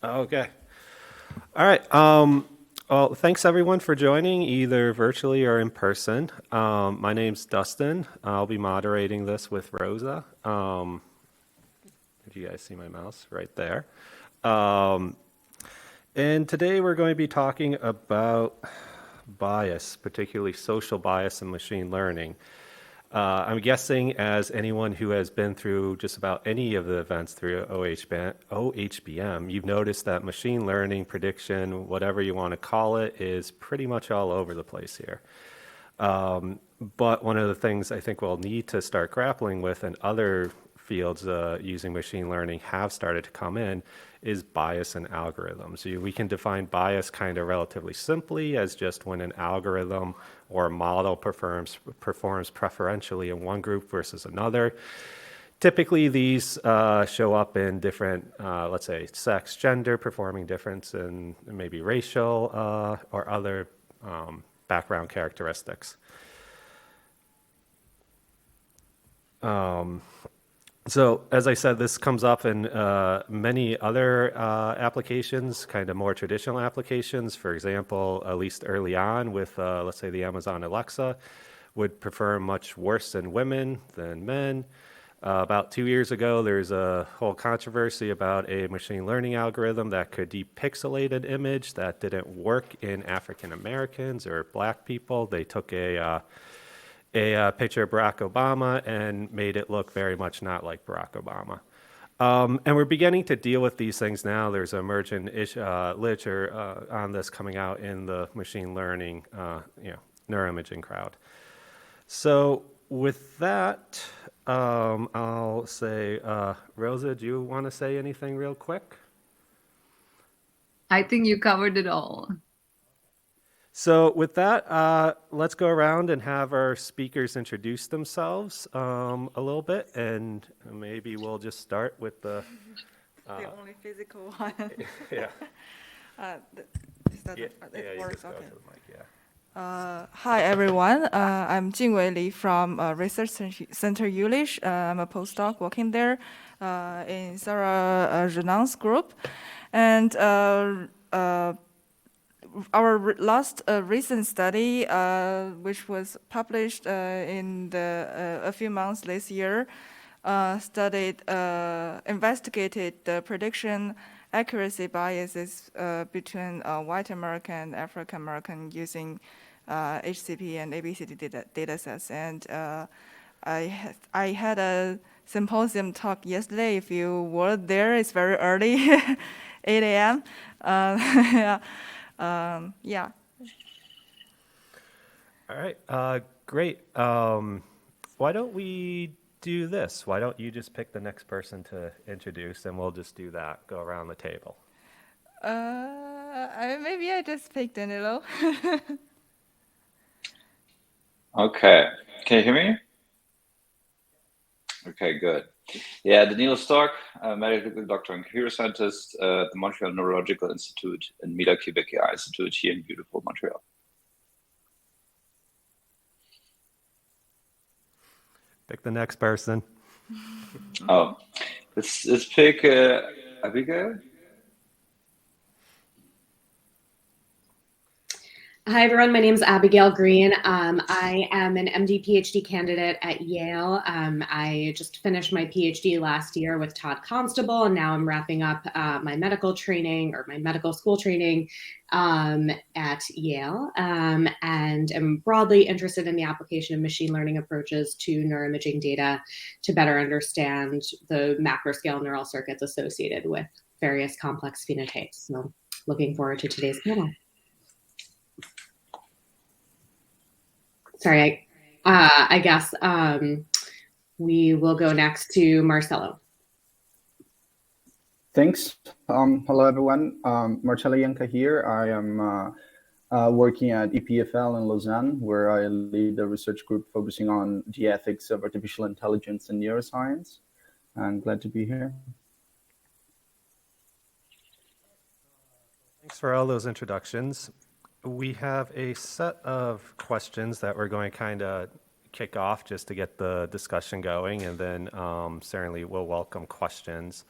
Okay. All right. Well, thanks everyone for joining, either virtually or in person. My name's Dustin. I'll be moderating this with Rosa. If you guys see my mouse right there. Um, and today we're going to be talking about bias, particularly social bias in machine learning. I'm guessing, as anyone who has been through just about any of the events through OHBM, you've noticed that machine learning, prediction, whatever you want to call it, is pretty much all over the place here. But one of the things I think we'll need to start grappling with, and other fields using machine learning have started to come in, is bias in algorithms. We can define bias kind of relatively simply as just when an algorithm or a model performs preferentially in one group versus another. Typically, these show up in different, let's say, sex, gender, performing difference in maybe racial or other background characteristics. So as I said, this comes up in many other applications, kind of more traditional applications. For example, at least early on with, let's say, the Amazon Alexa, would prefer much worse in women than men. About 2 years ago, there's a whole controversy about a machine learning algorithm that could depixelate an image that didn't work in African Americans or black people. They took a picture of Barack Obama and made it look very much not like Barack Obama. And we're beginning to deal with these things now. There's emergent literature on this coming out in the machine learning, neuroimaging crowd. So with that, I'll say, Rosa, do you want to say anything real quick? I think you covered it all. So with that, let's go around and have our speakers introduce themselves a little bit, and maybe we'll just start with the only physical one. yeah. Is that Yeah, it you works? just go Okay. to the mic, yeah. Hi everyone. I'm Jingwei Li from Research Center Ulish. I'm a postdoc working there in Sarah Renan's group, and our last recent study, which was published in a few months this year, investigated the prediction accuracy biases between white American and African American using HCP and ABCD data sets. And I had a symposium talk yesterday. If you were there, it's very early, 8 a.m. Yeah. Yeah. All right, great. Why don't we do this? Why don't you just pick the next person to introduce, and we'll just do that, go around the table. Maybe I just picked Danilo. Okay, can you hear me? Okay, good. Yeah, Danilo Stork, medical doctor and computer scientist at the Montreal Neurological Institute and Mila Quebec AI Institute here in beautiful Montreal. Pick the next person. Oh, let's pick Abigail. Hi, everyone. My name is Abigail Green. I am an MD PhD candidate at Yale. I just finished my PhD last year with Todd Constable, and now I'm wrapping up my medical training or my medical school training at Yale, and am broadly interested in the application of machine learning approaches to neuroimaging data to better understand the macroscale neural circuits associated with various complex phenotypes. So looking forward to today's panel. Sorry, I guess we will go next to Marcelo. Thanks. Hello, everyone. Marcelo Yanka here. I am working at EPFL in Lausanne, where I lead a research group focusing on the ethics of artificial intelligence and neuroscience. I'm glad to be here. Thanks for all those introductions. We have a set of questions that we're going to kind of kick off just to get the discussion going, and then certainly we'll welcome questions.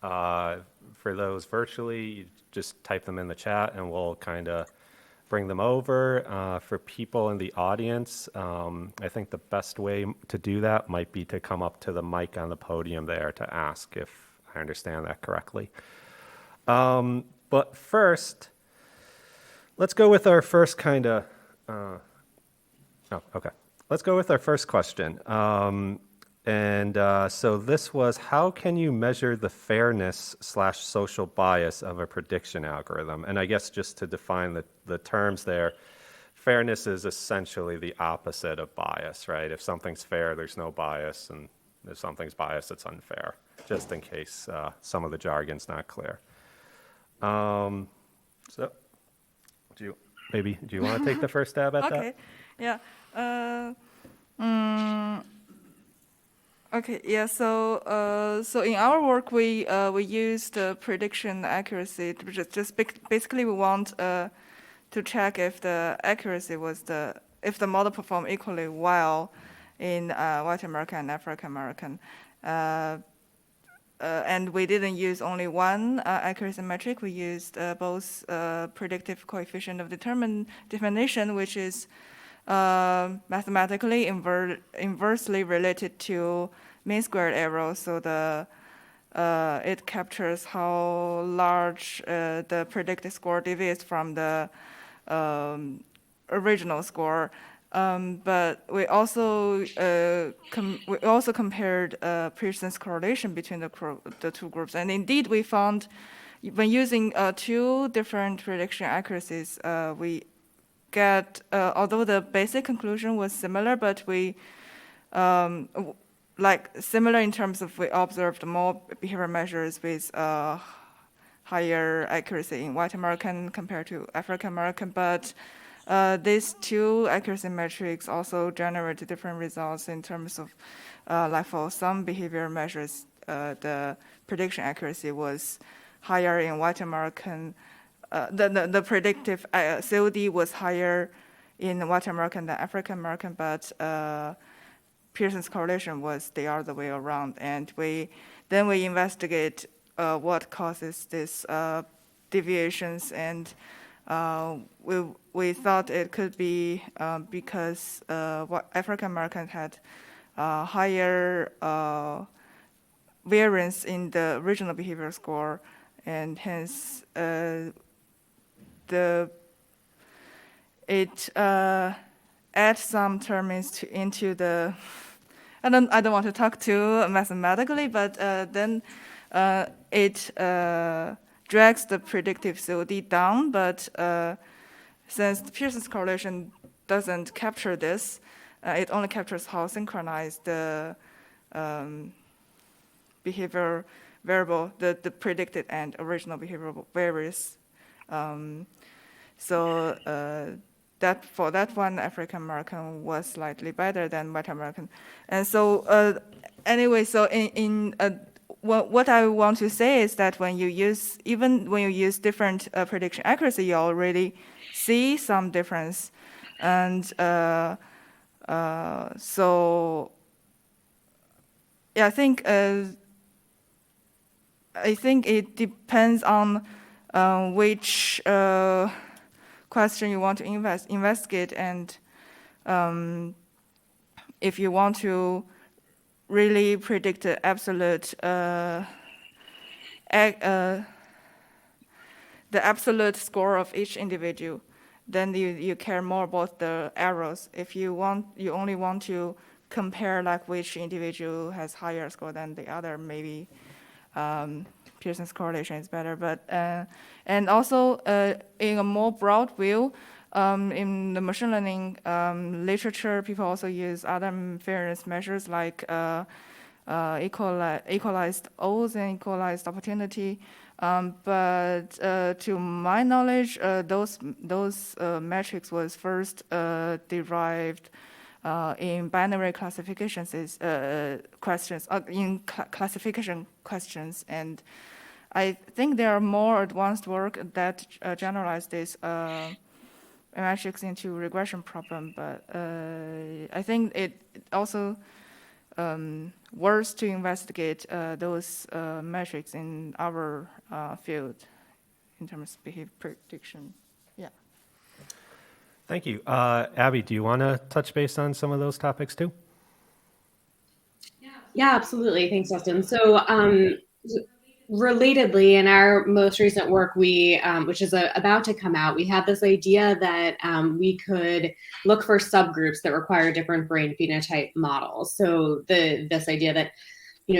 For those virtually, you just type them in the chat and we'll kind of bring them over. For people in the audience, I think the best way to do that might be to come up to the mic on the podium there to ask, if I understand that correctly. But first, let's go with our first kind of, okay. Let's go with our first question. So this was, how can you measure the fairness/social bias of a prediction algorithm? And I guess just to define the terms there, fairness is essentially the opposite of bias, right? If something's fair, there's no bias, and if something's biased, it's unfair, just in case some of the jargon's not clear. So do you want to take the first stab at that? Okay, yeah. Okay, yeah. So in our work, we use the prediction accuracy. Basically, we want to check if the accuracy if the model performed equally well in White American and African American. And we didn't use only one accuracy metric. We used both predictive coefficient of determination, which is mathematically inversely related to mean squared error. So it captures how large the predicted score deviates from the original score. But we also compared Pearson's correlation between the two groups, and indeed we found when using two different prediction accuracies, we get although the basic conclusion was similar, but we similar in terms of we observed more behavior measures with higher accuracy in White American compared to African American, but these two accuracy metrics also generate different results in terms of, like for some behavior measures, the prediction accuracy was higher in White American. The predictive COD was higher in White American than African American, but Pearson's correlation was the other way around. And then we investigate what causes these deviations, and we thought it could be because African Americans had higher variance in the original behavior score, and hence it adds some terms into the. I don't want to talk too mathematically, but then it drags the predictive COD down, but since Pearson's correlation doesn't capture this, it only captures how synchronized the behavior variable, the predicted and original behavior varies. So that for that one, African American was slightly better than White American, and so anyway, so in what I want to say is that when you use different prediction accuracy, you already see some difference, and so yeah, I think it depends on which question you want to investigate, and if you want to really predict the absolute score of each individual, then you care more about the errors. If you only want to compare like which individual has higher score than the other, maybe Pearson's correlation is better. But and also in a more broad view, in the machine learning literature, people also use other fairness measures like equalized odds and equalized opportunity. But to my knowledge, those metrics was first derived in binary classifications questions, classification questions, and I think there are more advanced work that generalize this metrics into regression problem. But I think it also worth to investigate those metrics in our field in terms of behavior prediction. Yeah. Thank you. Abby, do you want to touch base on some of those topics too? Yeah, absolutely. Thanks, Justin. So, relatedly, in our most recent work, which is about to come out, we had this idea that we could look for subgroups that require different brain phenotype models. So this idea that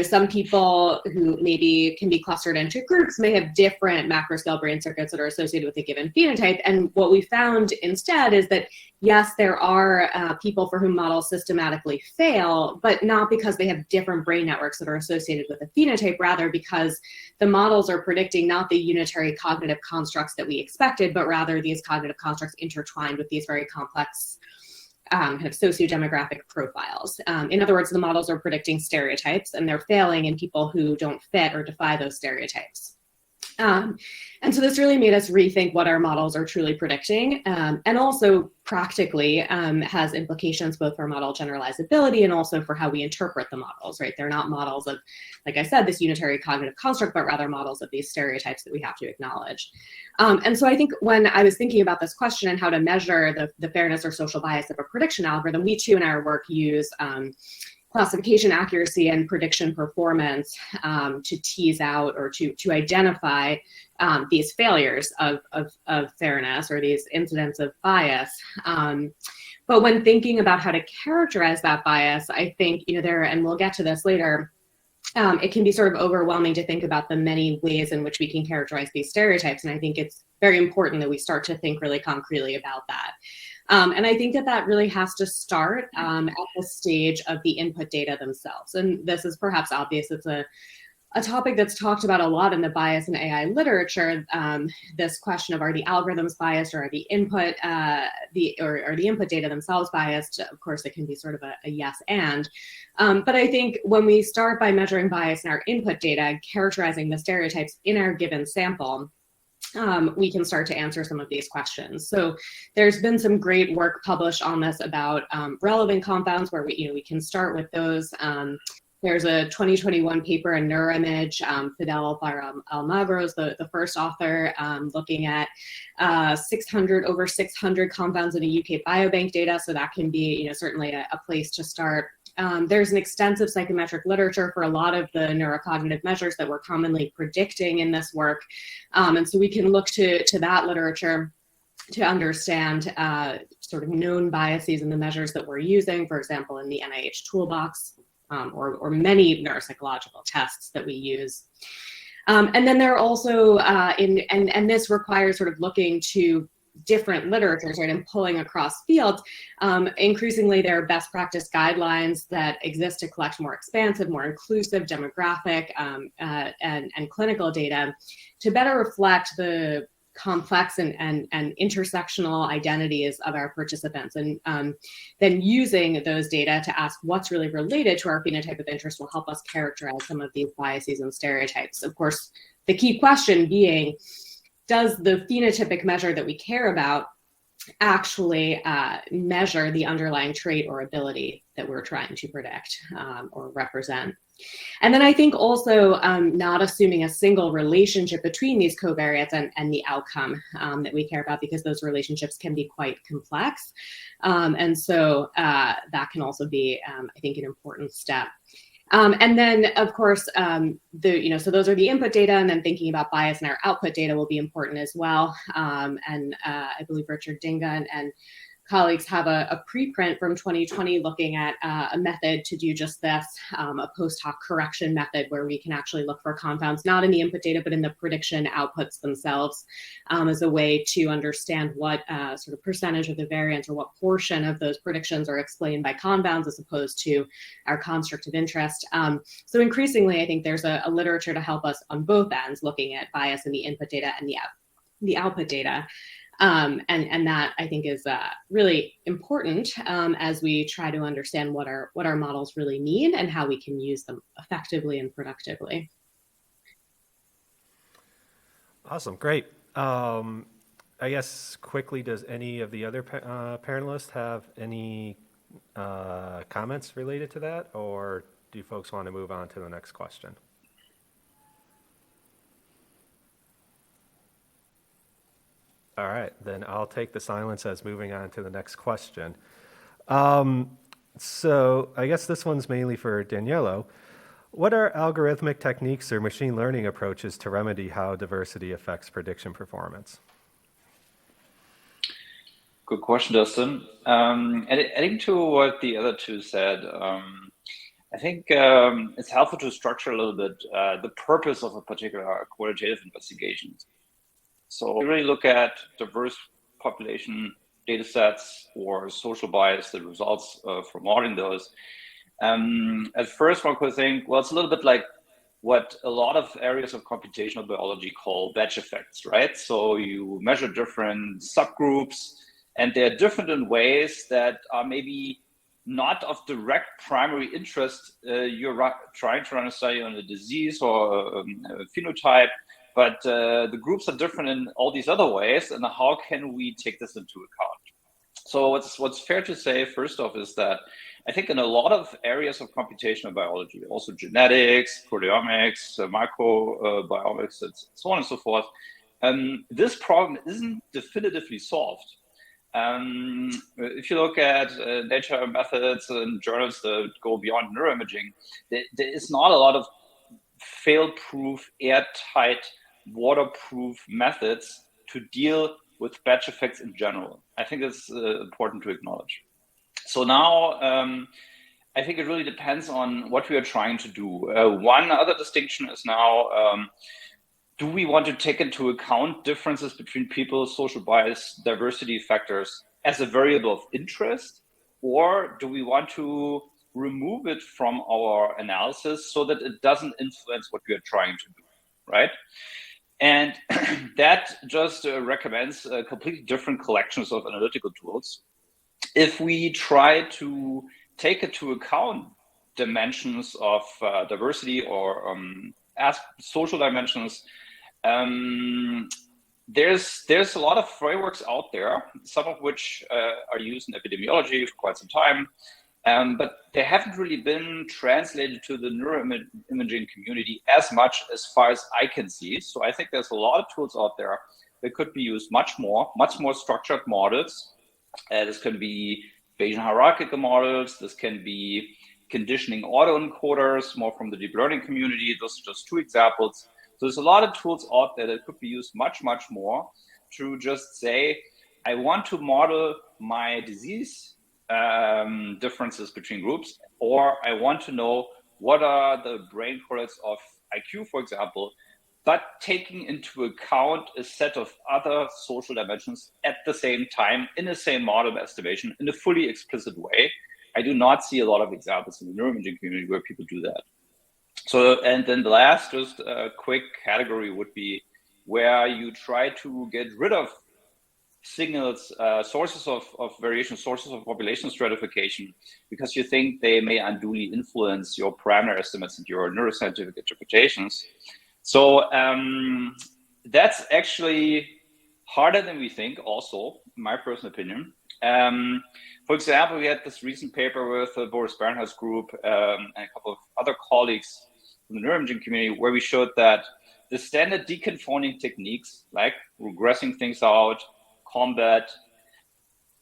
some people who maybe can be clustered into groups may have different macroscale brain circuits that are associated with a given phenotype. And what we found instead is that, yes, there are people for whom models systematically fail, but not because they have different brain networks that are associated with a phenotype, rather because the models are predicting not the unitary cognitive constructs that we expected, but rather these cognitive constructs intertwined with these very complex kind of sociodemographic profiles. In other words, the models are predicting stereotypes and they're failing in people who don't fit or defy those stereotypes. And so this really made us rethink what our models are truly predicting, and also practically has implications both for model generalizability and also for how we interpret the models, right? They're not models of, like I said, this unitary cognitive construct, but rather models of these stereotypes that we have to acknowledge. And so I think when I was thinking about this question and how to measure the fairness or social bias of a prediction algorithm, we too in our work use classification accuracy and prediction performance to tease out or to identify these failures of fairness or these incidents of bias. But when thinking about how to characterize that bias, I think, and we'll get to this later, it can be sort of overwhelming to think about the many ways in which we can characterize these stereotypes. And I think it's very important that we start to think really concretely about that. And I think that really has to start at the stage of the input data themselves. And this is perhaps obvious. It's a topic that's talked about a lot in the bias and AI literature. This question of, are the algorithms biased, or are the input the input data themselves biased? Of course, it can be sort of a yes and. But I think when we start by measuring bias in our input data, characterizing the stereotypes in our given sample, we can start to answer some of these questions. So there's been some great work published on this about relevant confounds, where we can start with those. There's a 2021 paper in Neuroimage. Fidel Almagro is the first author, looking at over 600 confounds in a UK biobank data. So that can be certainly a place to start. There's an extensive psychometric literature for a lot of the neurocognitive measures that we're commonly predicting in this work. And so we can look to that literature to understand sort of known biases in the measures that we're using, for example, in the NIH toolbox, or many neuropsychological tests that we use. And then there are also, and this requires sort of looking to different literatures, right, and pulling across fields. Increasingly, there are best practice guidelines that exist to collect more expansive, more inclusive demographic and clinical data to better reflect the complex and intersectional identities of our participants. And then using those data to ask what's really related to our phenotype of interest will help us characterize some of these biases and stereotypes. Of course, the key question being, does the phenotypic measure that we care about actually measure the underlying trait or ability that we're trying to predict or represent? And then I think also not assuming a single relationship between these covariates and the outcome that we care about, because those relationships can be quite complex. And so that can also be, I think, an important step. And then, of course, so those are the input data, and then thinking about bias in our output data will be important as well. And I believe Richard Dinga and colleagues have a preprint from 2020 looking at a method to do just this, a post hoc correction method where we can actually look for confounds, not in the input data, but in the prediction outputs themselves, as a way to understand what sort of percentage of the variance or what portion of those predictions are explained by confounds as opposed to our construct of interest. So increasingly, I think there's a literature to help us on both ends, looking at bias in the input data and the output data. And that, I think, is really important as we try to understand what our models really mean and how we can use them effectively and productively. Awesome, great. I guess quickly, does any of the other panelists have any comments related to that, or do you folks want to move on to the next question? All right, then I'll take the silence as moving on to the next question. So I guess this one's mainly for Daniello. What are algorithmic techniques or machine learning approaches to remedy how diversity affects prediction performance? Good question, Dustin. Adding to what the other two said, I think it's helpful to structure a little bit the purpose of a particular qualitative investigation. So we really look at diverse population data sets or social bias, the results from modeling those. At first, one could think, well, it's a little bit like what a lot of areas of computational biology call batch effects, right? So you measure different subgroups, and they're different in ways that are maybe not of direct primary interest. You're trying to run a study on a disease or a phenotype, but the groups are different in all these other ways, and how can we take this into account? So what's fair to say, first off, is that I think in a lot of areas of computational biology, also genetics, proteomics, microbiomics, and so on and so forth, this problem isn't definitively solved. If you look at nature methods and journals that go beyond neuroimaging, there is not a lot of fail-proof, airtight, waterproof methods to deal with batch effects in general. I think it's important to acknowledge. So now, I think it really depends on what we are trying to do. One other distinction is now, do we want to take into account differences between people, social bias, diversity factors as a variable of interest, or do we want to remove it from our analysis so that it doesn't influence what we are trying to do, right? And that just recommends completely different collections of analytical tools. If we try to take into account dimensions of diversity or social dimensions, there's a lot of frameworks out there, some of which are used in epidemiology for quite some time, but they haven't really been translated to the neuroimaging community as much as far as I can see. So I think there's a lot of tools out there that could be used much more structured models. This can be Bayesian hierarchical models. This can be conditioning autoencoders, more from the deep learning community. Those are just two examples. So there's a lot of tools out there that could be used much more to just say, I want to model my disease differences between groups, or I want to know what are the brain correlates of IQ, for example, but taking into account a set of other social dimensions at the same time in the same model estimation in a fully explicit way. I do not see a lot of examples in the neuroimaging community where people do that. So, and then the last, just a quick category would be where you try to get rid of signals, sources of variation, sources of population stratification, because you think they may unduly influence your parameter estimates and your neuroscientific interpretations. So that's actually harder than we think, also, in my personal opinion. For example, we had this recent paper with Boris Bernhardt's group and a couple of other colleagues from the neuroimaging community, where we showed that the standard deconfounding techniques, like regressing things out, combat,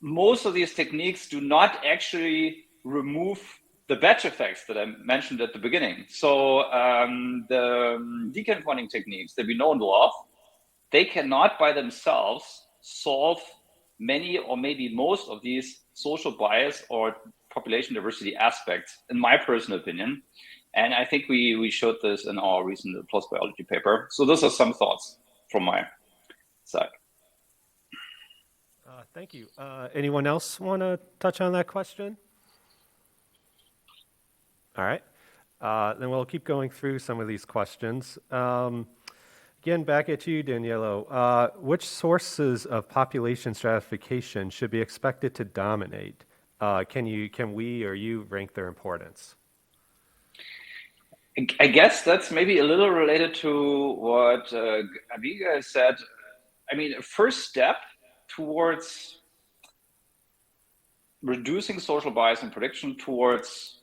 most of these techniques do not actually remove the batch effects that I mentioned at the beginning. So the deconfounding techniques that we know and love, they cannot by themselves solve many or maybe most of these social bias or population diversity aspects, in my personal opinion. And I think we showed this in our recent PLOS biology paper. So those are some thoughts from my side. Thank you. Anyone else want to touch on that question? All right. Then we'll keep going through some of these questions. Again, back at you, Daniello. Which sources of population stratification should be expected to dominate? Can we or you rank their importance? I guess that's maybe a little related to what Abigail said. I mean, a first step towards reducing social bias and prediction towards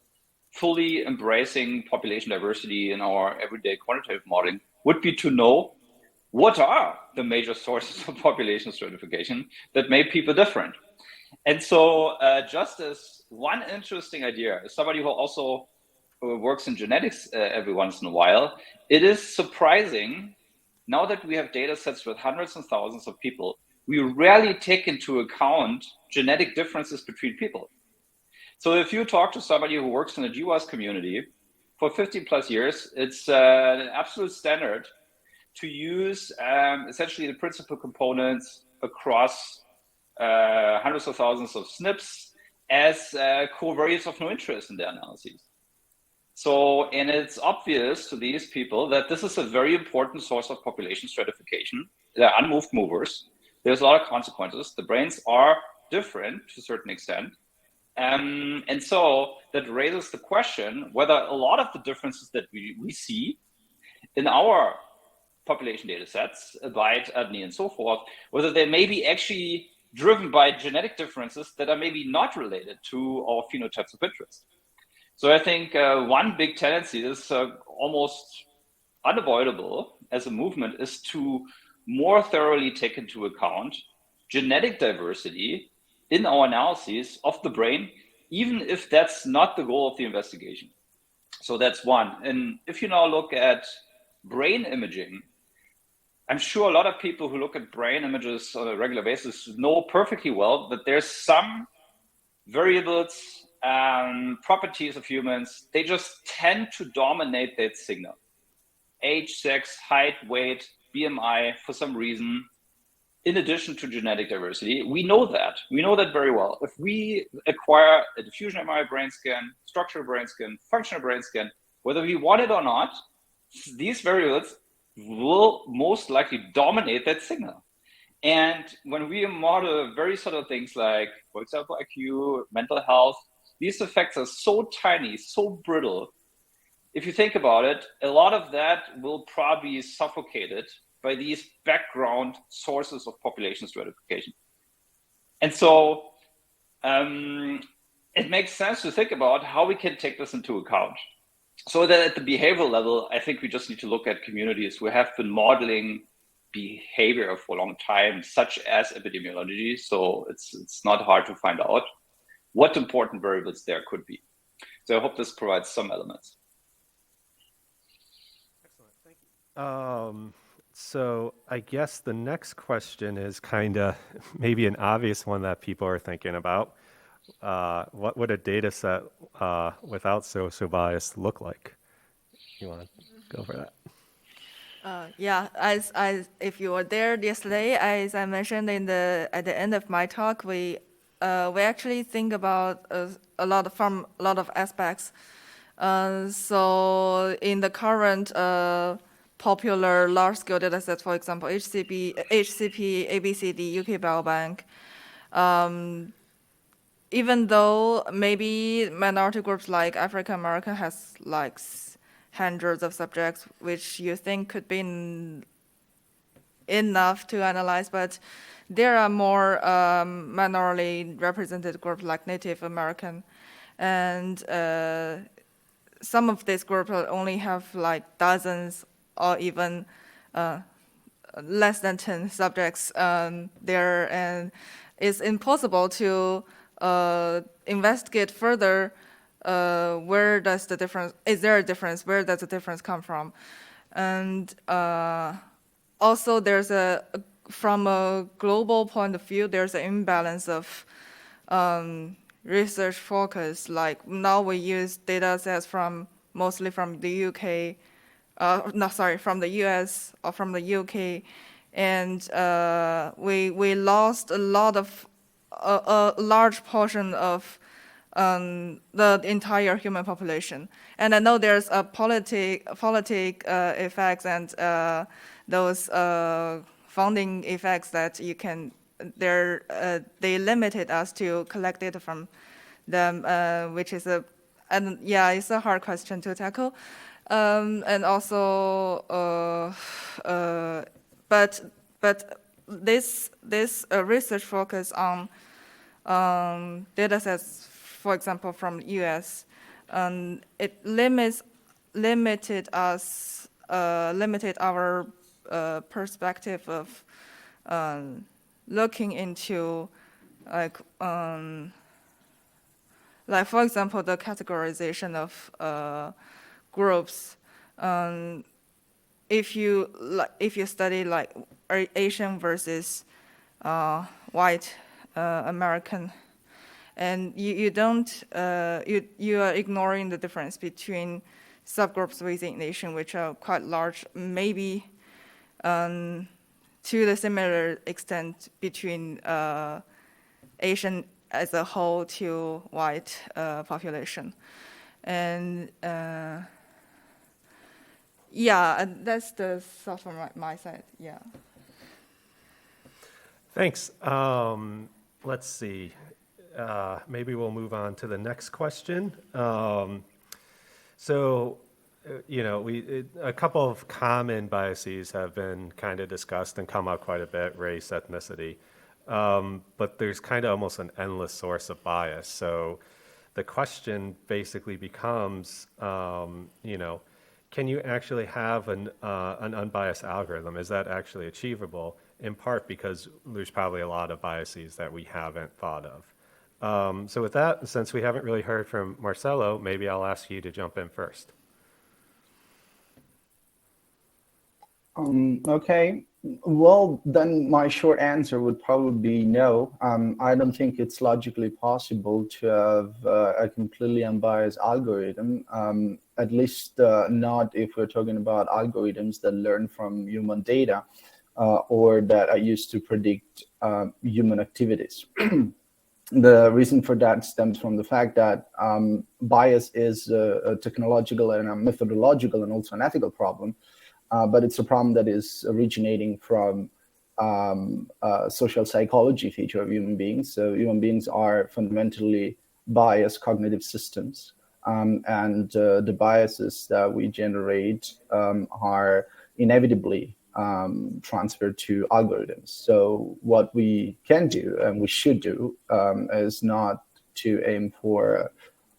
fully embracing population diversity in our everyday quantitative modeling would be to know what are the major sources of population stratification that make people different. And so just as one interesting idea, as somebody who also works in genetics every once in a while, it is surprising now that we have data sets with hundreds and thousands of people, we rarely take into account genetic differences between people. So if you talk to somebody who works in the GWAS community for 50 plus years, it's an absolute standard to use essentially the principal components across hundreds of thousands of SNPs as covariates of no interest in their analyses. So, and it's obvious to these people that this is a very important source of population stratification. They're unmoved movers. There's a lot of consequences. The brains are different to a certain extent. And so that raises the question whether a lot of the differences that we see in our population data sets, abide, ADNI, and so forth, whether they may be actually driven by genetic differences that are maybe not related to our phenotypes of interest. So I think one big tendency is almost unavoidable as a movement is to more thoroughly take into account genetic diversity in our analyses of the brain, even if that's not the goal of the investigation. So that's one. And if you now look at brain imaging, I'm sure a lot of people who look at brain images on a regular basis know perfectly well that there's some variables, properties of humans, they just tend to dominate that signal. Age, sex, height, weight, BMI, for some reason, in addition to genetic diversity. We know that. We know that very well. If we acquire a diffusion MRI brain scan, structural brain scan, functional brain scan, whether we want it or not, these variables will most likely dominate that signal. And when we model very subtle things like, for example, IQ, mental health, these effects are so tiny, so brittle. If you think about it, a lot of that will probably be suffocated by these background sources of population stratification. And so it makes sense to think about how we can take this into account. So that at the behavioral level, I think we just need to look at communities who have been modeling behavior for a long time, such as epidemiology. So it's not hard to find out what important variables there could be. So I hope this provides some elements. Excellent, thank you. So I guess the next question is kind of maybe an obvious one that people are thinking about. What would a data set without social bias look like? You want to go for that? Yeah, as if you were there yesterday, as I mentioned at the end of my talk, we actually think about a lot of aspects. So in the current popular large-scale data sets, for example, HCP, ABCD, UK Biobank, even though maybe minority groups like African American has like hundreds of subjects, which you think could be enough to analyze, but there are more minorly represented groups like Native American, and some of these groups only have like dozens or even less than 10 subjects there, and it's impossible to investigate further where does the difference, is there a difference, where does the difference come from? And also there's from a global point of view, there's an imbalance of research focus. Like now we use data sets mostly from the UK, from the US or from the UK, and we lost a lot of a large portion of the entire human population. And I know there's a politic effects and those funding effects that you can. They limited us to collect data from them, which is it's a hard question to tackle. And also, but this research focus on data sets, for example, from the US, it limited our perspective of looking into like for example, the categorization of groups. If you study like Asian versus white American, and you are ignoring the difference between subgroups within nation, which are quite large, maybe to the similar extent between Asian as a whole to white population. And yeah, that's the stuff from my side, yeah. Thanks. Let's see. Maybe we'll move on to the next question. A couple of common biases have been kind of discussed and come up quite a bit: race, ethnicity. But there's kind of almost an endless source of bias. So the question basically becomes, can you actually have an unbiased algorithm? Is that actually achievable? In part because there's probably a lot of biases that we haven't thought of. So with that, since we haven't really heard from Marcelo, maybe I'll ask you to jump in first. Okay. Well, then my short answer would probably be no. I don't think it's logically possible to have a completely unbiased algorithm, at least not if we're talking about algorithms that learn from human data or that are used to predict human activities. The reason for that stems from the fact that bias is a technological and a methodological and also an ethical problem. But it's a problem that is originating from social psychology feature of human beings. So human beings are fundamentally biased cognitive systems. And the biases that we generate are inevitably transferred to algorithms. So what we can do and we should do is not to aim for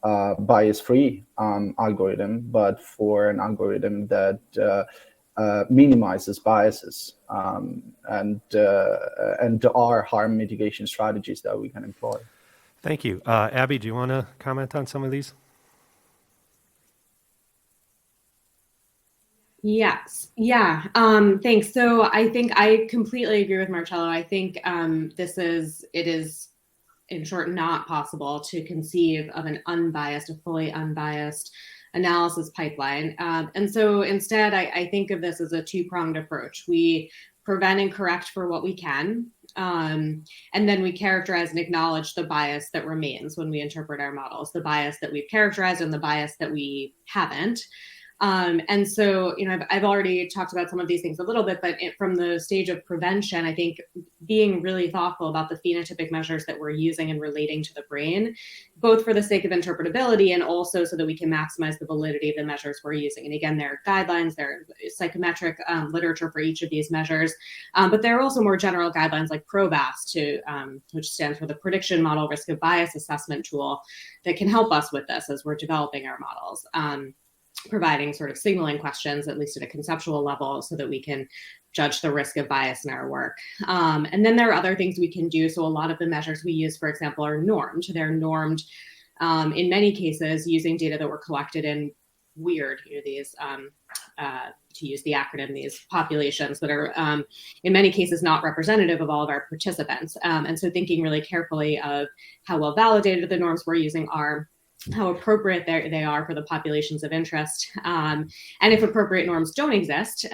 a bias-free algorithm, but for an algorithm that minimizes biases, and there are harm mitigation strategies that we can employ. Thank you. Abby, do you want to comment on some of these? Yes. Yeah. Thanks. So I think I completely agree with Marcello. I think it is, in short, not possible to conceive of an unbiased, a fully unbiased analysis pipeline. And so instead, I think of this as a two-pronged approach. We prevent and correct for what we can, and then we characterize and acknowledge the bias that remains when we interpret our models, the bias that we've characterized and the bias that we haven't. And so, I've already talked about some of these things a little bit, but from the stage of prevention, I think being really thoughtful about the phenotypic measures that we're using and relating to the brain, both for the sake of interpretability and also so that we can maximize the validity of the measures we're using. And again, there are guidelines, there are psychometric literature for each of these measures, but there are also more general guidelines like PROVAS, which stands for the Prediction Model Risk of Bias Assessment Tool, that can help us with this as we're developing our models. Providing sort of signaling questions, at least at a conceptual level, so that we can judge the risk of bias in our work. And then there are other things we can do. So a lot of the measures we use, for example, are normed. They're normed in many cases using data that were collected in weird, these, to use the acronym, these populations that are in many cases not representative of all of our participants. And so thinking really carefully of how well validated the norms we're using are, how appropriate they are for the populations of interest. And if appropriate norms don't exist,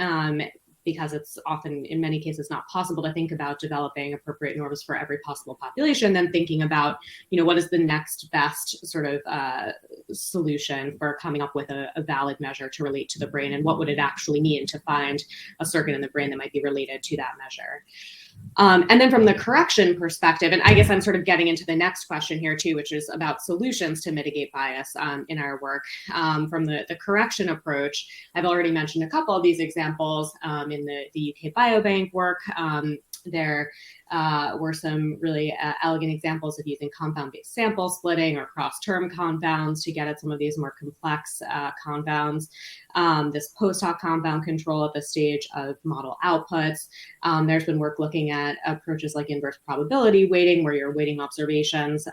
because it's often, in many cases, not possible to think about developing appropriate norms for every possible population, then thinking about, what is the next best sort of solution for coming up with a valid measure to relate to the brain, and what would it actually mean to find a circuit in the brain that might be related to that measure. And then from the correction perspective, and I guess I'm sort of getting into the next question here too, which is about solutions to mitigate bias in our work. From the correction approach, I've already mentioned a couple of these examples in the UK Biobank work. There were some really elegant examples of using compound-based sample splitting or cross-term confounds to get at some of these more complex confounds. This post-hoc confound control at the stage of model outputs. There's been work looking at approaches like inverse probability weighting, where you're weighting observations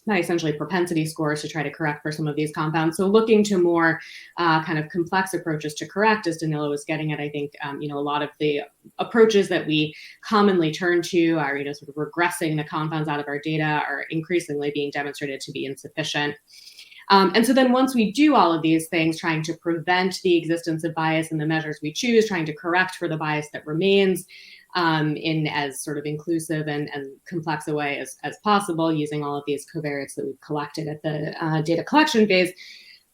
by essentially propensity scores to try to correct for some of these compounds. So looking to more kind of complex approaches to correct, as Danilo was getting at, I think, a lot of the approaches that we commonly turn to are, sort of regressing the confounds out of our data are increasingly being demonstrated to be insufficient. And so then once we do all of these things, trying to prevent the existence of bias in the measures we choose, trying to correct for the bias that remains, in as sort of inclusive and complex a way as possible, using all of these covariates that we've collected at the data collection phase,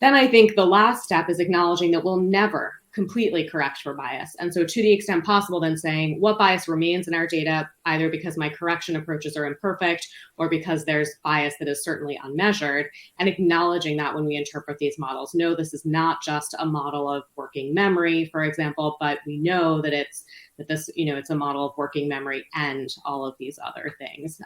then I think the last step is acknowledging that we'll never completely correct for bias. And so to the extent possible, then saying what bias remains in our data, either because my correction approaches are imperfect or because there's bias that is certainly unmeasured, and acknowledging that when we interpret these models. No, this is not just a model of working memory, for example, but we know that it's a model of working memory and all of these other things.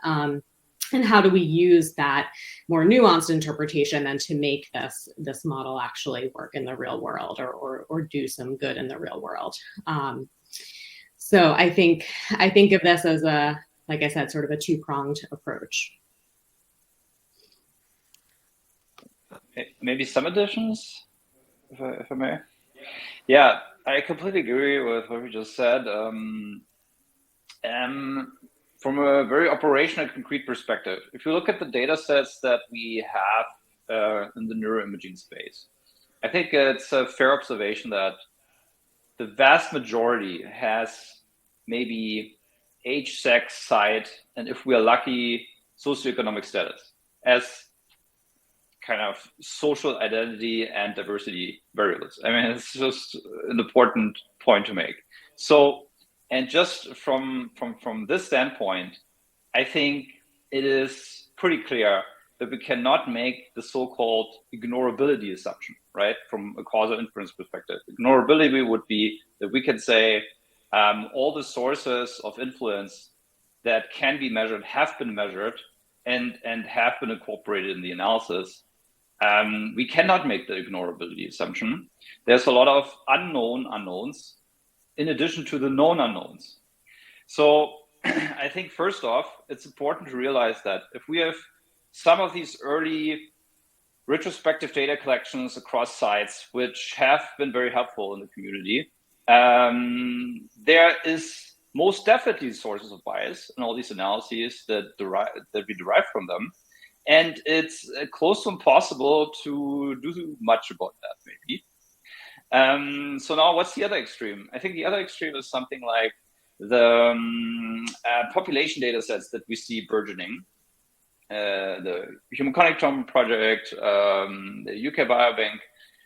And how do we use that more nuanced interpretation then to make this model actually work in the real world or do some good in the real world? So I think of this as like I said, sort of a two-pronged approach. Maybe some additions, if I may. Yeah, I completely agree with what we just said. From a very operational, concrete perspective, if you look at the data sets that we have in the neuroimaging space, I think it's a fair observation that the vast majority has maybe age, sex, site, and if we are lucky, socioeconomic status as kind of social identity and diversity variables. I mean, it's just an important point to make. So, and just from this standpoint, I think it is pretty clear that we cannot make the so-called ignorability assumption, right? From a causal inference perspective. Ignorability would be that we can say all the sources of influence that can be measured have been measured and have been incorporated in the analysis. We cannot make the ignorability assumption. There's a lot of unknown unknowns in addition to the known unknowns. So I think first off, it's important to realize that if we have some of these early retrospective data collections across sites, which have been very helpful in the community, there is most definitely sources of bias in all these analyses that we derive from them. And it's close to impossible to do much about that, maybe. So now what's the other extreme? I think the other extreme is something like the population data sets that we see burgeoning. The Human Connectome Project, the UK Biobank.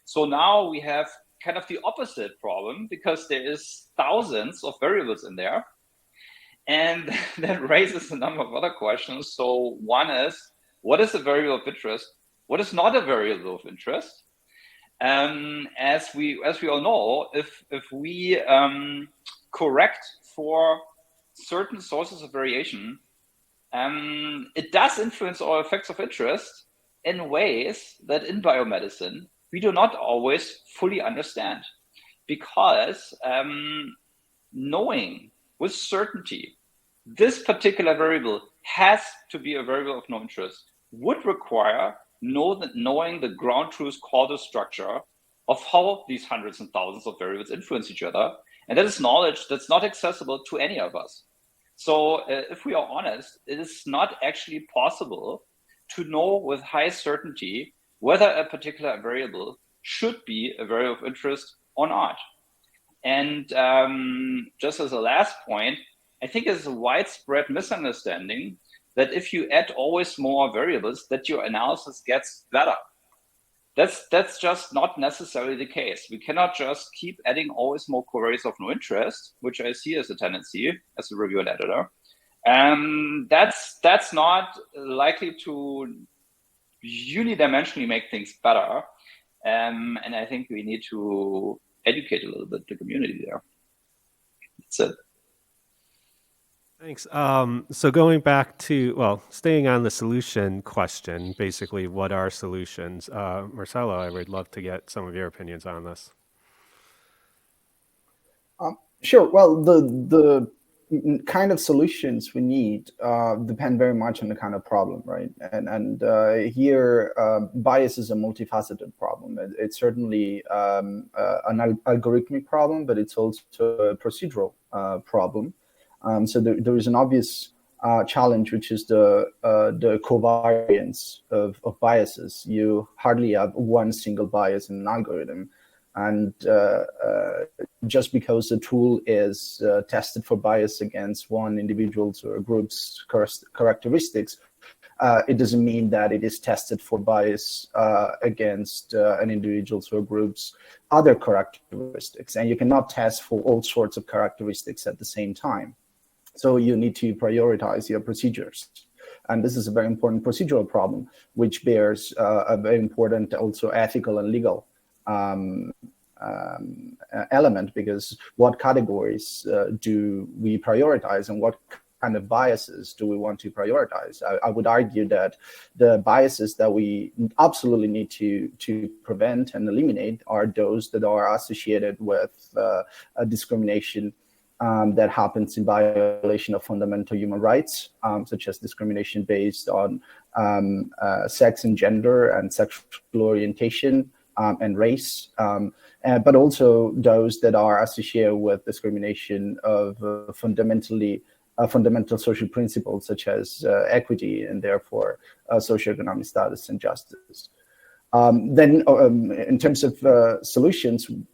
So now we have kind of the opposite problem because there is thousands of variables in there. And that raises a number of other questions. So one is, what is a variable of interest? What is not a variable of interest? As we all know, if we correct for certain sources of variation, it does influence our effects of interest in ways that in biomedicine we do not always fully understand, because knowing with certainty this particular variable has to be a variable of no interest would require knowing the ground truth causal structure of how these hundreds and thousands of variables influence each other. And that is knowledge that's not accessible to any of us. So if we are honest, it is not actually possible to know with high certainty whether a particular variable should be a variable of interest or not. And just as a last point, I think it's a widespread misunderstanding that if you add always more variables, that your analysis gets better. That's just not necessarily the case. We cannot just keep adding always more covariates of no interest, which I see as a tendency as a reviewer and editor. That's not likely to unidimensionally make things better. And I think we need to educate a little bit the community there. That's it. Thanks. So going back to, well, staying on the solution question, basically, what are solutions? Marcelo, I would love to get some of your opinions on this. Sure. Well, the kind of solutions we need depend very much on the kind of problem, right? And here, bias is a multifaceted problem. It's certainly an algorithmic problem, but it's also a procedural problem. So there is an obvious challenge, which is the covariance of biases. You hardly have one single bias in an algorithm. And just because the tool is tested for bias against one individual's or group's characteristics, it doesn't mean that it is tested for bias against an individual's or group's other characteristics. And you cannot test for all sorts of characteristics at the same time. So you need to prioritize your procedures. And this is a very important procedural problem, which bears a very important also ethical and legal element, because what categories do we prioritize and what kind of biases do we want to prioritize? I would argue that the biases that we absolutely need to prevent and eliminate are those that are associated with discrimination that happens in violation of fundamental human rights, such as discrimination based on sex and gender and sexual orientation, and race, but also those that are associated with discrimination of fundamental social principles such as equity and therefore socioeconomic status and justice. Then in terms of solutions, you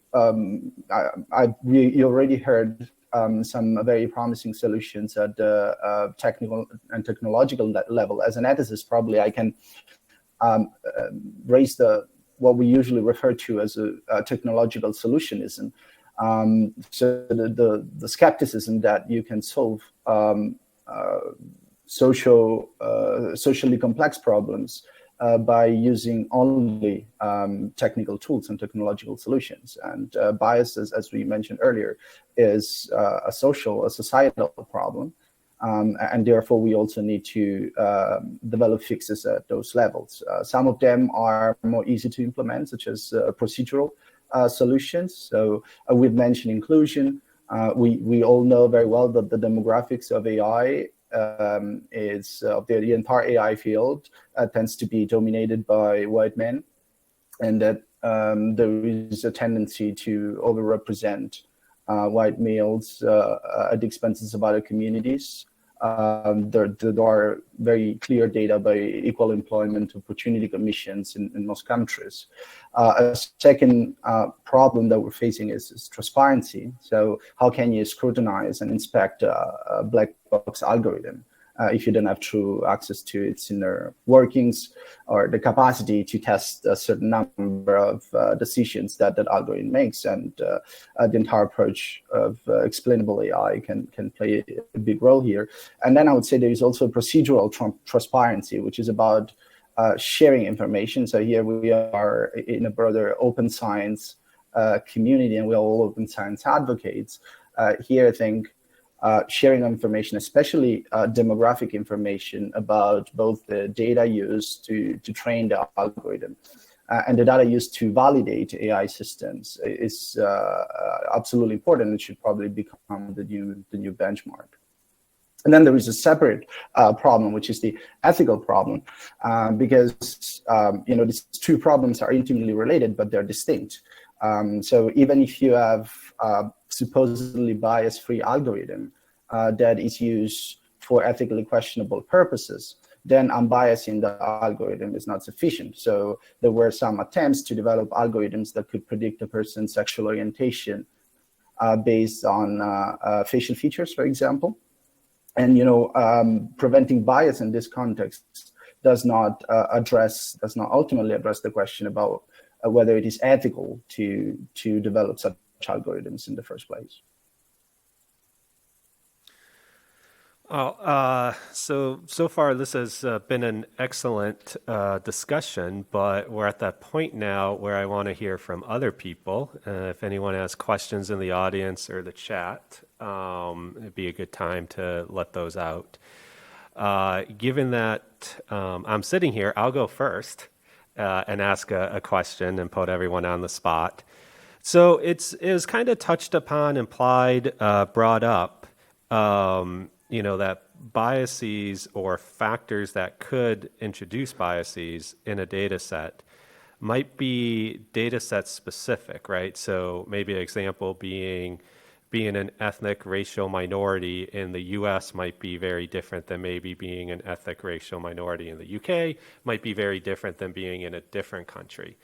already heard some very promising solutions at the technical and technological level. As an ethicist, probably I can raise what we usually refer to as a technological solutionism. So the skepticism that you can solve socially complex problems by using only technical tools and technological solutions. And bias, as we mentioned earlier, is a societal problem. And therefore, we also need to develop fixes at those levels. Some of them are more easy to implement, such as procedural solutions. So we've mentioned inclusion. We all know very well that the demographics of AI is the entire AI field tends to be dominated by white men, and that there is a tendency to overrepresent white males at the expenses of other communities. There are very clear data by Equal Employment Opportunity Commissions in most countries. A second problem that we're facing is transparency. So how can you scrutinize and inspect a black box algorithm if you don't have true access to its inner workings or the capacity to test a certain number of decisions that algorithm makes? And the entire approach of explainable AI can play a big role here. And then I would say there is also procedural transparency, which is about sharing information. So here we are in a broader open science community, and we're all open science advocates. Here, I think sharing information, especially demographic information about both the data used to train the algorithm and the data used to validate AI systems is absolutely important. It should probably become the new benchmark. And then there is a separate problem, which is the ethical problem, because these two problems are intimately related, but they're distinct. So even if you have supposedly bias-free algorithm that is used for ethically questionable purposes, then unbiasing the algorithm is not sufficient. So there were some attempts to develop algorithms that could predict a person's sexual orientation based on facial features, for example. And preventing bias in this context does not ultimately address the question about whether it is ethical to develop such algorithms in the first place. Well, so far this has been an excellent discussion, but we're at that point now where I want to hear from other people. If anyone has questions in the audience or the chat, it'd be a good time to let those out. Given that I'm sitting here, I'll go first and ask a question and put everyone on the spot. So it was kind of touched upon, implied, brought up, that biases or factors that could introduce biases in a data set might be data set specific, right? So maybe an example being an ethnic racial minority in the US might be very different than maybe being an ethnic racial minority in the UK, might be very different than being in a different country.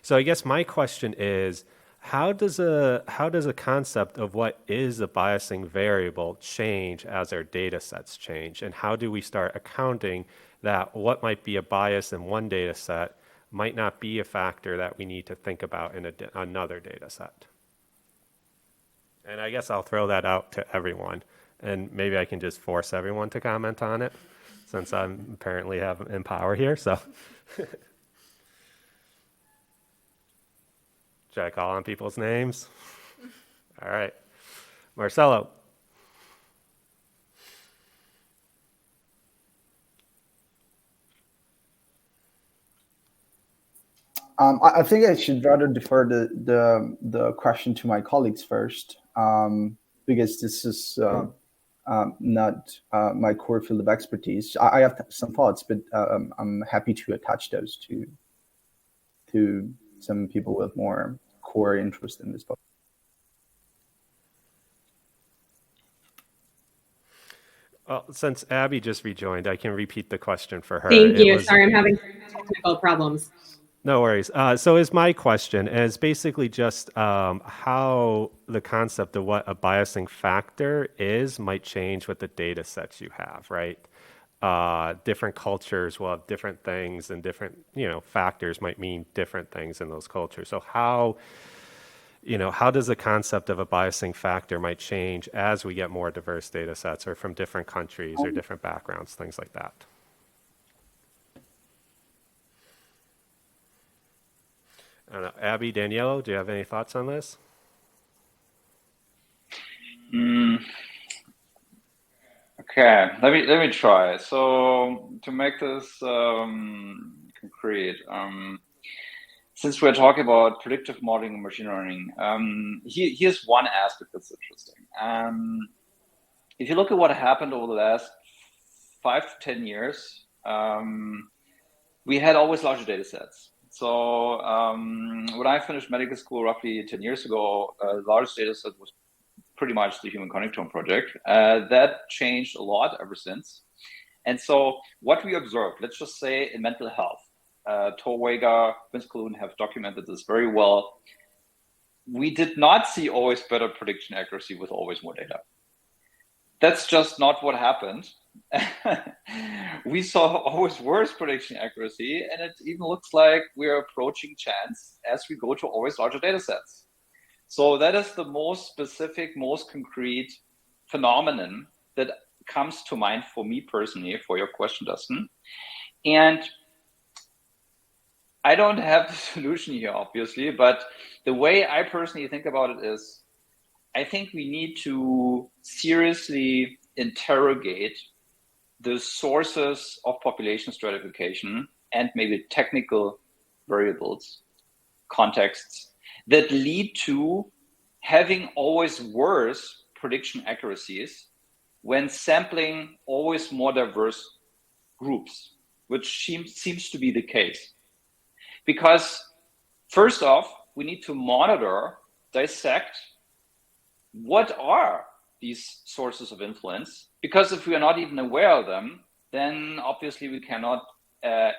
So I guess my question is, how does a concept of what is a biasing variable change as our data sets change? And how do we start accounting that what might be a bias in one data set might not be a factor that we need to think about in another data set? And I guess I'll throw that out to everyone, and maybe I can just force everyone to comment on it, since I'm apparently in power here. So, should I call on people's names? All right, Marcelo. I think I should rather defer the question to my colleagues first, because this is not my core field of expertise. I have some thoughts, but I'm happy to attach those to some people with more core interest in this topic. Well, since Abby just rejoined, I can repeat the question for her. Thank you. Sorry, I'm having technical problems. No worries. So is my question, and it's basically just how the concept of what a biasing factor is might change with the data sets you have, right? Different cultures will have different things, and different, factors might mean different things in those cultures. So how does the concept of a biasing factor might change as we get more diverse data sets, or from different countries or different backgrounds, things like that? I don't know. Abby, Daniela, do you have any thoughts on this? Okay, let me try. So to make this concrete, since we're talking about predictive modeling and machine learning, here's one aspect that's interesting. If you look at what happened over the last 5 to 10 years, we had always larger data sets. So when I finished medical school roughly 10 years ago, a large data set was pretty much the Human Connectome project. That changed a lot ever since. And so what we observed, let's just say in mental health, Torwager, Vince Colloon have documented this very well. We did not see always better prediction accuracy with always more data. That's just not what happened. We saw always worse prediction accuracy, and it even looks like we're approaching chance as we go to always larger data sets. So that is the most specific, most concrete phenomenon that comes to mind for me personally, for your question, Dustin. And I don't have the solution here, obviously, but the way I personally think about it is, I think we need to seriously interrogate the sources of population stratification and maybe technical variables, contexts that lead to having always worse prediction accuracies when sampling always more diverse groups, which seems to be the case. Because first off, we need to monitor, dissect, what are these sources of influence? Because if we are not even aware of them, then obviously we cannot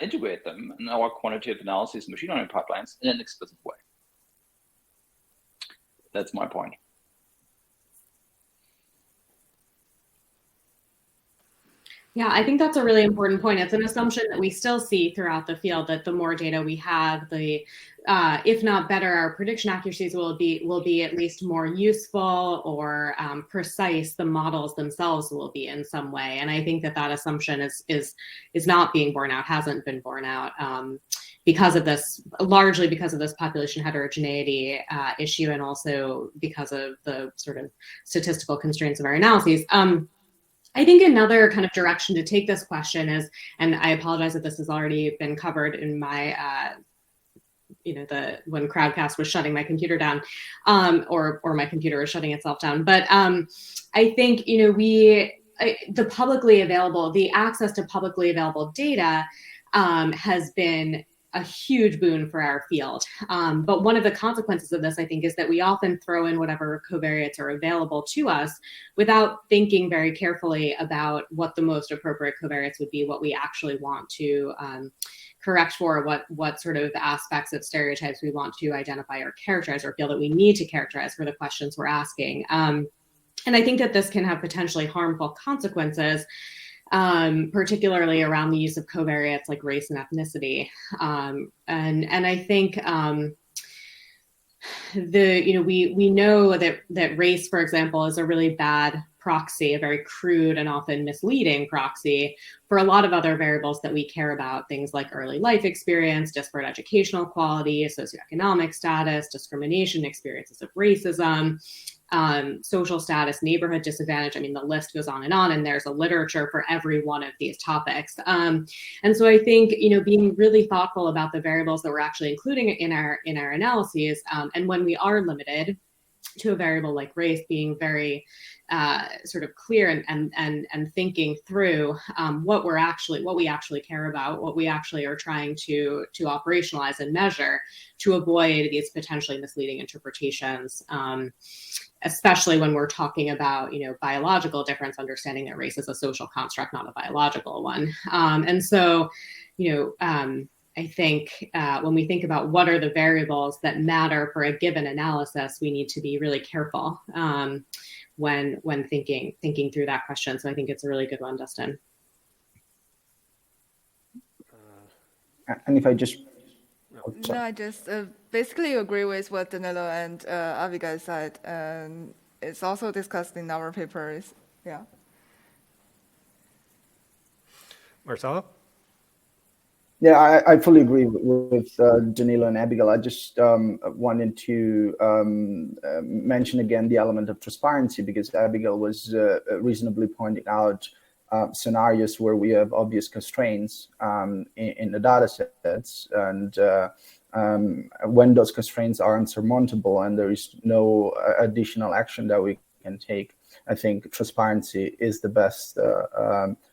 integrate them in our quantitative analysis and machine learning pipelines in an explicit way. That's my point. Yeah, I think that's a really important point. It's an assumption that we still see throughout the field, that the more data we have, the if not better, our prediction accuracies will be at least more useful or precise. The models themselves will be in some way, and I think that assumption is not being borne out, hasn't been borne out. because of this, largely because of this population heterogeneity issue, and also because of the sort of statistical constraints of our analyses. I think another kind of direction to take this question is, and I apologize if this has already been covered in my, when Crowdcast was shutting my computer down, or my computer was shutting itself down. But I think, the access to publicly available data has been a huge boon for our field. But one of the consequences of this, I think, is that we often throw in whatever covariates are available to us without thinking very carefully about what the most appropriate covariates would be, what we actually want to correct for, what sort of aspects of stereotypes we want to identify or characterize, or feel that we need to characterize for the questions we're asking. And I think that this can have potentially harmful consequences, particularly around the use of covariates like race and ethnicity. And I think we know that race, for example, is a really bad proxy, a very crude and often misleading proxy for a lot of other variables that we care about, things like early life experience, disparate educational quality, socioeconomic status, discrimination, experiences of racism, social status, neighborhood disadvantage. I mean, the list goes on, and there's a literature for every one of these topics. And so I think, being really thoughtful about the variables that we're actually including in our analyses, and when we are limited to a variable like race, being very sort of clear and thinking through what we actually care about, what we actually are trying to operationalize and measure to avoid these potentially misleading interpretations, especially when we're talking about, biological difference, understanding that race is a social construct, not a biological one. And so, I think when we think about what are the variables that matter for a given analysis, we need to be really careful when thinking through that question. So I think it's a really good one, Dustin. And if I just... No, I just basically agree with what Danilo and Abigail said. And it's also discussed in our papers. Yeah. Marcelo? Yeah, I fully agree with Danilo and Abigail. I just wanted to mention again the element of transparency, because Abigail was reasonably pointing out scenarios where we have obvious constraints in the data sets, and when those constraints are unsurmountable and there is no additional action that we can take, I think transparency is the best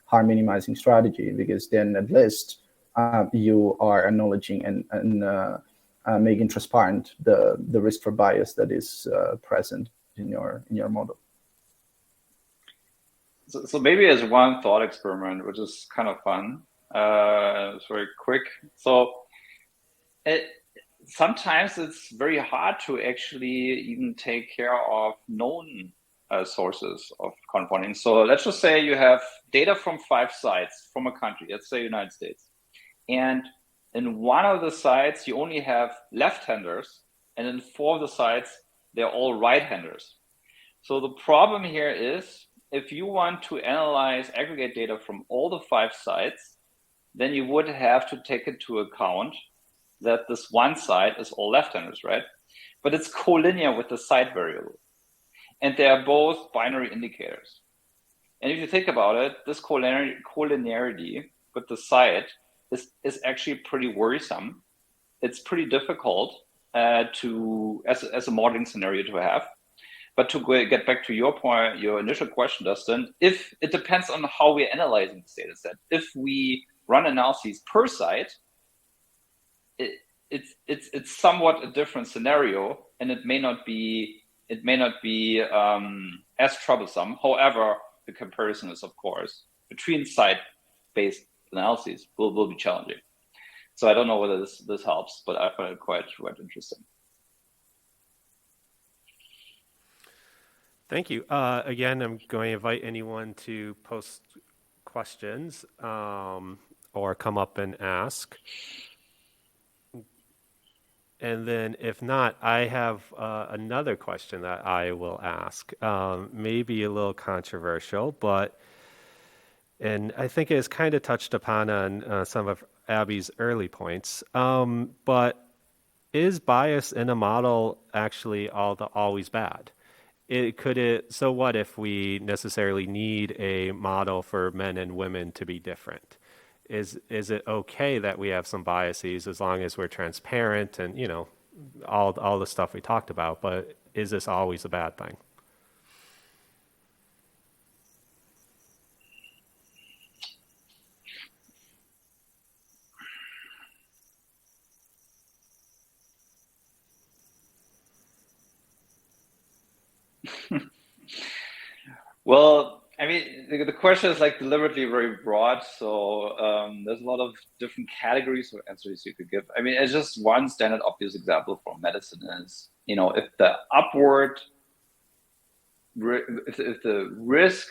harm minimizing strategy, because then at least you are acknowledging and making transparent the risk for bias that is present in your model. So maybe as one thought experiment, which is kind of fun, it's very quick. So sometimes it's very hard to actually even take care of known sources of confounding. So let's just say you have data from 5 sites from a country, let's say United States. And in one of the sites, you only have left-handers, and in 4 of the sites, they're all right-handers. So the problem here is, if you want to analyze aggregate data from all the 5 sites, then you would have to take into account that this one site is all left-handers, right? But it's collinear with the site variable. And they are both binary indicators. And if you think about it, this collinearity with the site is actually pretty worrisome. It's pretty difficult as a modeling scenario to have. But to get back to your point, your initial question, Dustin, if it depends on how we're analyzing this data set. If we run analyses per site, it's somewhat a different scenario, and it may not be as troublesome. However, the comparison is, of course, between site-based analyses will be challenging. So I don't know whether this helps, but I find it quite interesting. Thank you. Again, I'm going to invite anyone to post questions or come up and ask. And then if not, I have another question that I will ask. Maybe a little controversial, and I think it's kind of touched upon on some of Abby's early points. But is bias in a model actually always bad? So what if we necessarily need a model for men and women to be different? Is it okay that we have some biases as long as we're transparent and, all the stuff we talked about, but is this always a bad thing? Well, I mean, the question is like deliberately very broad. So there's a lot of different categories of answers you could give. I mean, it's just one standard obvious example from medicine is, if the if the risk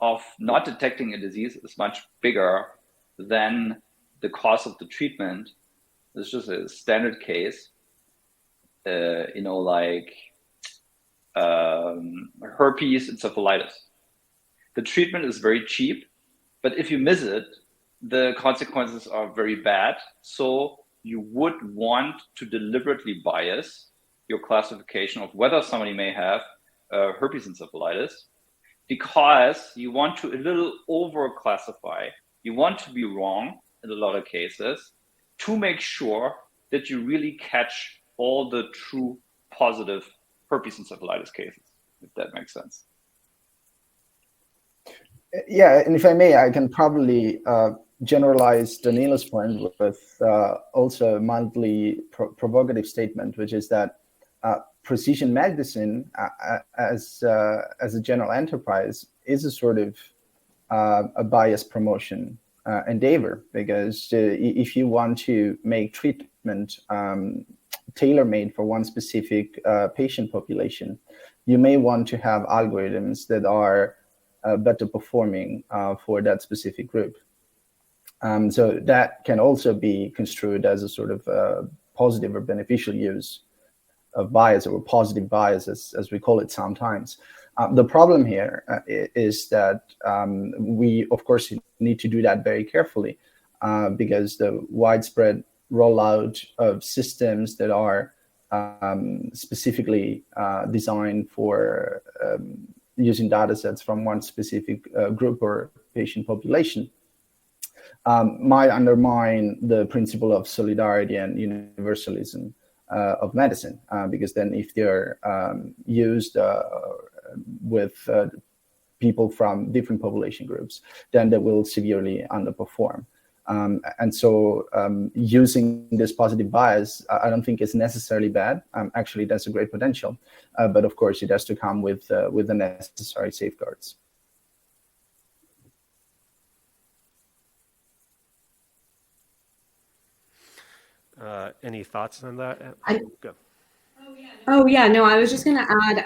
of not detecting a disease is much bigger than the cost of the treatment, it's just a standard case, like herpes encephalitis. The treatment is very cheap, but if you miss it, the consequences are very bad. So you would want to deliberately bias your classification of whether somebody may have herpes encephalitis, because you want to a little over classify. You want to be wrong in a lot of cases to make sure that you really catch all the true positive herpes encephalitis cases, if that makes sense. Yeah, and if I may, I can probably generalize Daniela's point with also a mildly provocative statement, which is that precision medicine as a general enterprise is a sort of a bias promotion endeavor, because if you want to make treatment tailor-made for one specific patient population, you may want to have algorithms that are better performing for that specific group. So that can also be construed as a sort of positive or beneficial use of bias, or positive bias, as we call it sometimes. The problem here is that we, of course, need to do that very carefully, because the widespread rollout of systems that are specifically designed for using data sets from one specific group or patient population might undermine the principle of solidarity and universalism of medicine, because then if they're used with people from different population groups, then they will severely underperform. And so using this positive bias, I don't think is necessarily bad. Actually, that's a great potential. But of course, it has to come with the necessary safeguards. Any thoughts on that? Go. Oh, yeah, no, I was just going to add,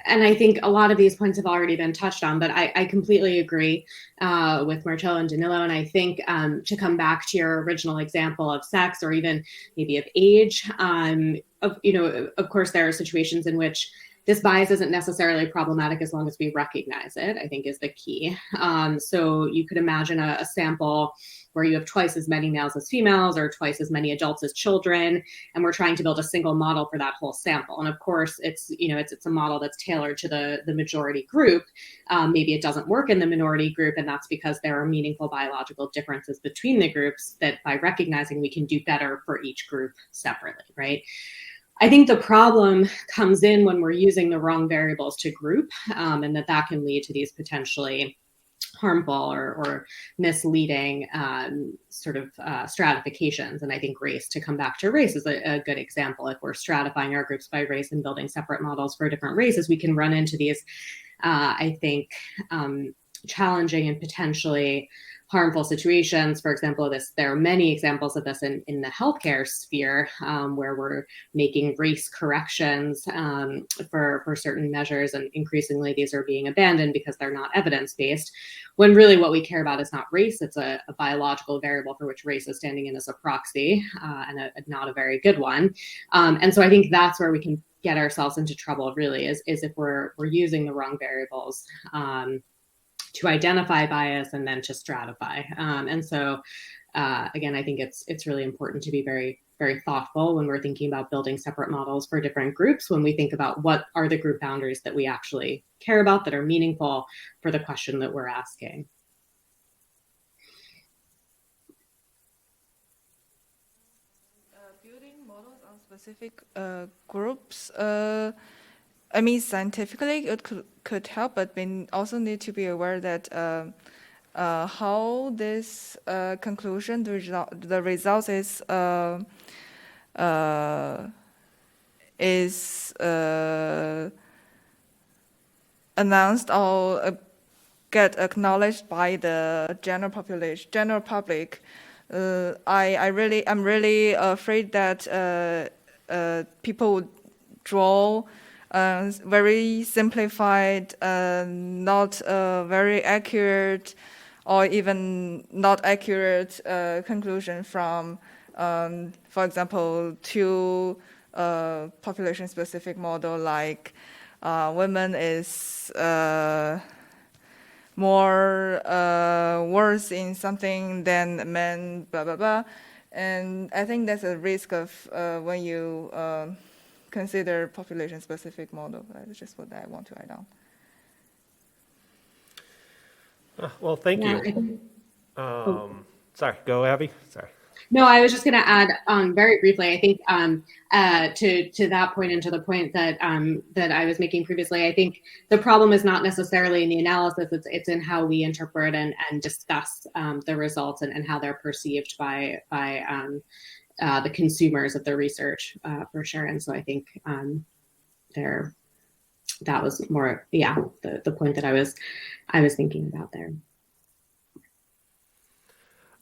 and I think a lot of these points have already been touched on, but I completely agree with Marcello and Danilo. And I think to come back to your original example of sex, or even maybe of age, of course, there are situations in which this bias isn't necessarily problematic as long as we recognize it, I think is the key. So you could imagine a sample where you have twice as many males as females, or twice as many adults as children, and we're trying to build a single model for that whole sample. And of course, it's a model that's tailored to the majority group. Maybe it doesn't work in the minority group, and that's because there are meaningful biological differences between the groups that by recognizing we can do better for each group separately, right? I think the problem comes in when we're using the wrong variables to group, and that can lead to these potentially harmful or misleading stratifications. And I think race, to come back to race, is a good example. If we're stratifying our groups by race and building separate models for different races, we can run into these, challenging and potentially harmful situations. For example, there are many examples of this in the healthcare sphere, where we're making race corrections for certain measures, and increasingly these are being abandoned because they're not evidence-based, when really what we care about is not race. It's a biological variable for which race is standing in as a proxy, and not a very good one. And so I think that's where we can get ourselves into trouble, really, is if we're using the wrong variables to identify bias and then to stratify. And so again, I think it's really important to be very, very thoughtful when we're thinking about building separate models for different groups, when we think about what are the group boundaries that we actually care about that are meaningful for the question that we're asking. Building models on specific groups, I mean, scientifically it could help, but we also need to be aware that how this conclusion, the results is announced or get acknowledged by the general population, general public. I'm really afraid that people would draw very simplified, not very accurate, or even not accurate conclusion from, for example, two population-specific model like women is more worse in something than men, blah, blah, blah. And I think that's a risk of when you consider population-specific model. That's just what I want to add on. Well, thank Yeah, you. I think, Sorry, go Abby. Sorry. no, I was just going to add very briefly. I think to that point and to the point that that I was making previously, I think the problem is not necessarily in the analysis; it's in how we interpret and discuss the results and how they're perceived by the consumers of the research, for sure. And so I think that was more, yeah, the point that I was thinking about there.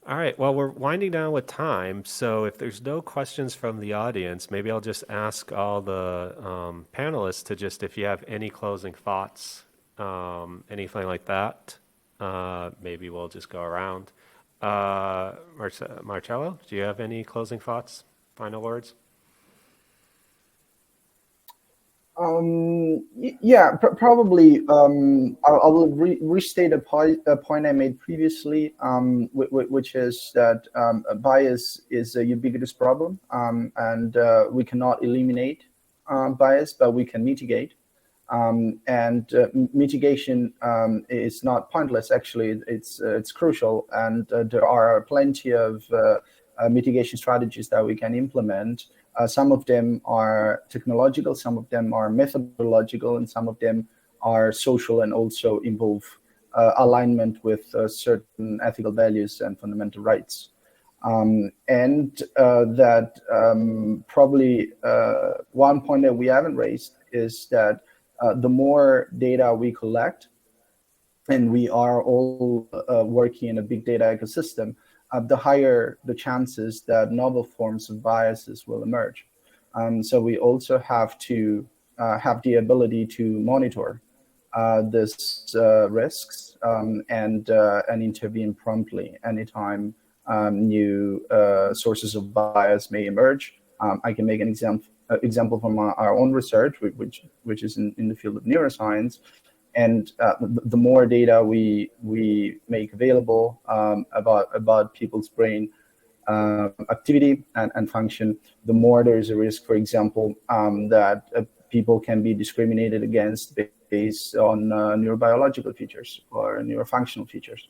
All right, well, we're winding down with time, so if there's no questions from the audience, maybe I'll just ask all the panelists to just, if you have any closing thoughts, anything like that, maybe we'll just go around. Marcello, do you have any closing thoughts, final words? Yeah, probably. I will restate a point I made previously, which is that bias is a ubiquitous problem, and we cannot eliminate bias, but we can mitigate. And mitigation is not pointless. Actually, it's crucial, and there are plenty of mitigation strategies that we can implement. Some of them are technological, some of them are methodological, and some of them are social and also involve alignment with certain ethical values and fundamental rights. Probably one point that we haven't raised is that the more data we collect, and we are all working in a big data ecosystem, the higher the chances that novel forms of biases will emerge. So we also have to have the ability to monitor these risks and intervene promptly anytime new sources of bias may emerge. I can make an example from our own research, which is in the field of neuroscience. And the more data we make available about people's brain activity and function, the more there is a risk, for example, that people can be discriminated against based on neurobiological features or neurofunctional features,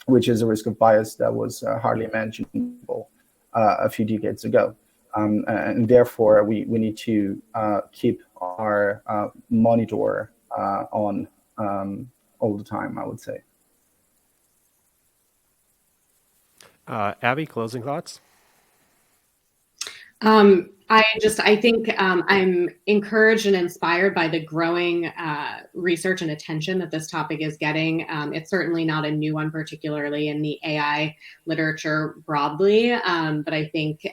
which is a risk of bias that was hardly imaginable a few decades ago. And therefore, we need to keep our monitor on all the time, I would say. Abby, closing thoughts? I think I'm encouraged and inspired by the growing research and attention that this topic is getting. It's certainly not a new one, particularly in the AI literature broadly, but I think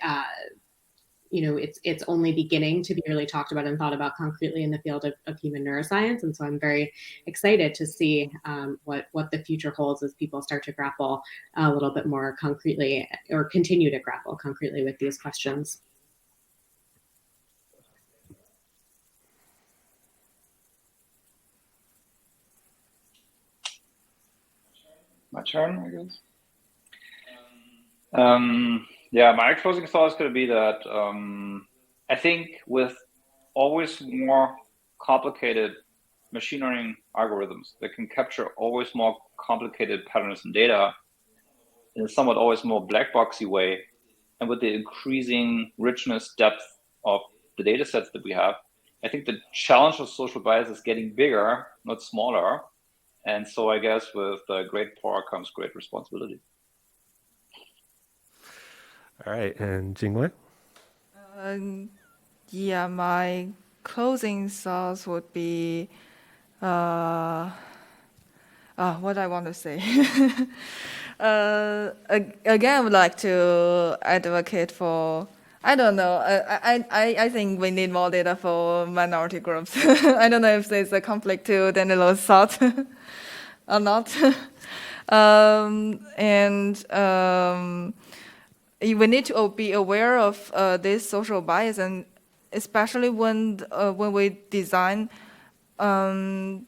it's only beginning to be really talked about and thought about concretely in the field of human neuroscience. And so I'm very excited to see what the future holds as people start to grapple a little bit more concretely, or continue to grapple concretely with these questions. My turn, I guess. Yeah, my closing thought is going to be that I think with always more complicated machine learning algorithms that can capture always more complicated patterns and data in a somewhat always more black boxy way, and with the increasing richness, depth of the data sets that we have, I think the challenge of social bias is getting bigger, not smaller. And so I guess with great power comes great responsibility. All right, and Jingwei? Yeah, my closing thoughts would be what I want to say. Again, I would like to advocate for. I don't know. I think we need more data for minority groups. I don't know if there's a conflict to Daniel's thought or not. We need to be aware of this social bias, and especially when we design some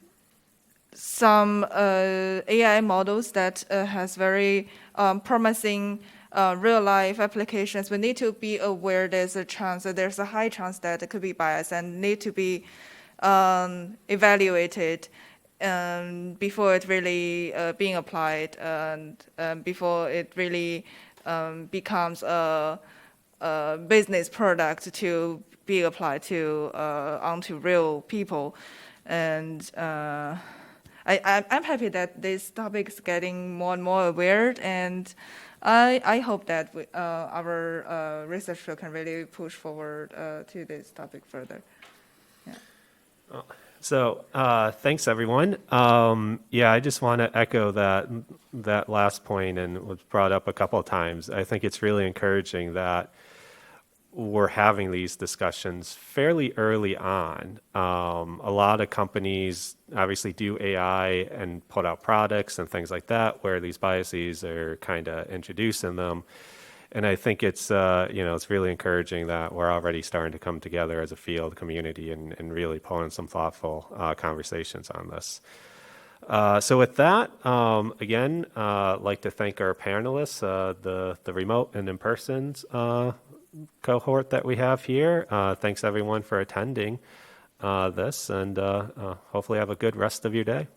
AI models that has very promising real life applications. We need to be aware there's a high chance that it could be biased and need to be evaluated before it really being applied and before it really becomes a business product to be applied to onto real people. And I'm happy that this topic is getting more and more aware, and I hope that our researcher can really push forward to this topic further. Yeah. So thanks, everyone. Yeah, I just want to echo that last point, and was brought up a couple of times. I think it's really encouraging that we're having these discussions fairly early on. A lot of companies obviously do AI and put out products and things like that where these biases are kind of introduced in them. And I think it's it's really encouraging that we're already starting to come together as a field community and really pulling some thoughtful conversations on this. So with that, again, I'd like to thank our panelists, the remote and in-person cohort that we have here. Thanks everyone for attending this, and hopefully have a good rest of your day.